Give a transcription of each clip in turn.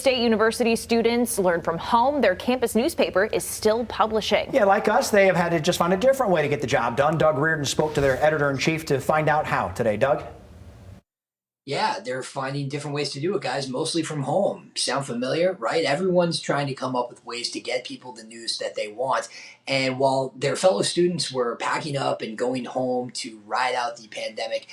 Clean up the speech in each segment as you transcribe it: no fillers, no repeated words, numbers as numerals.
State University students learn from home. Their campus newspaper is still publishing. Yeah, like us, they have had to just find a different way to get the job done. Doug Reardon spoke to their editor-in-chief to find out how today. Doug? Yeah, they're finding different ways to do it, guys, mostly from home. Sound familiar, right? Everyone's trying to come up with ways to get people the news that they want. And while their fellow students were packing up and going home to ride out the pandemic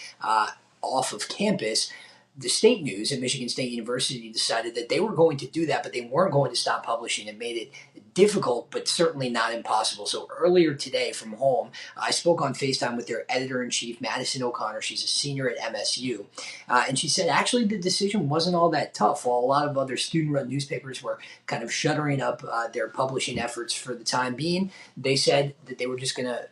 off of campus, the state news at Michigan State University decided that they were going to do that, but they weren't going to stop publishing. It made it difficult, but certainly not impossible. So earlier today from home, I spoke on FaceTime with their editor-in-chief, Madison O'Connor. She's a senior at MSU. And she said, actually, the decision wasn't all that tough. While a lot of other student-run newspapers were kind of shuttering up their publishing efforts for the time being, they said that they were just going to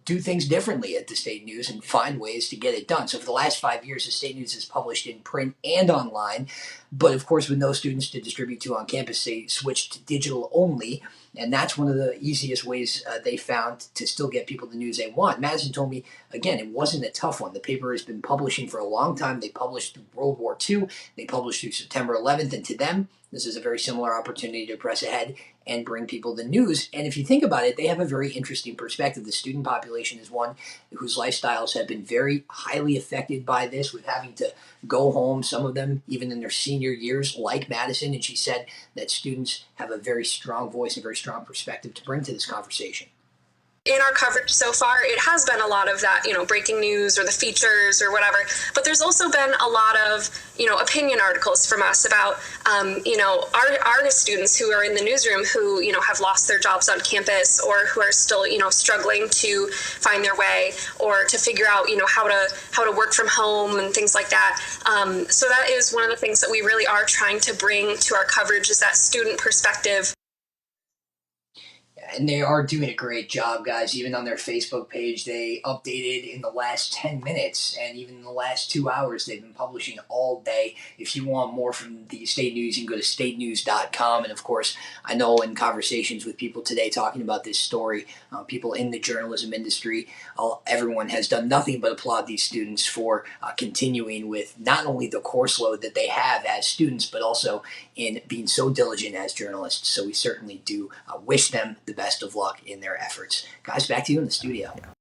do things differently at the State News and find ways to get it done. So for the last 5 years, the State News is published in print and online. But of course, with no students to distribute to on campus, they switched to digital only. And that's one of the easiest ways they found to still get people the news they want. Madison told me, again, it wasn't a tough one. The paper has been publishing for a long time. They published through World War II. They published through September 11th. And to them, this is a very similar opportunity to press ahead and bring people the news. And if you think about it, they have a very interesting perspective. The student population is one whose lifestyles have been very highly affected by this, with having to go home, some of them even in their senior years, like Madison. And she said that students have a very strong voice and very strong perspective to bring to this conversation. In our coverage so far, it has been a lot of that, breaking news or the features or whatever. But there's also been a lot of, opinion articles from us about, our students who are in the newsroom who, have lost their jobs on campus, or who are still, struggling to find their way or to figure out, how to work from home and things like that. So that is one of the things that we really are trying to bring to our coverage, is that student perspective. And they are doing a great job, guys. Even on their Facebook page, they updated in the last 10 minutes, and even in the last 2 hours, they've been publishing all day. If you want more from the State News, you can go to statenews.com. And of course, I know in conversations with people today talking about this story, people in the journalism industry, everyone has done nothing but applaud these students for continuing with not only the course load that they have as students, but also in being so diligent as journalists. So we certainly do wish them the best of luck in their efforts. Guys, back to you in the studio.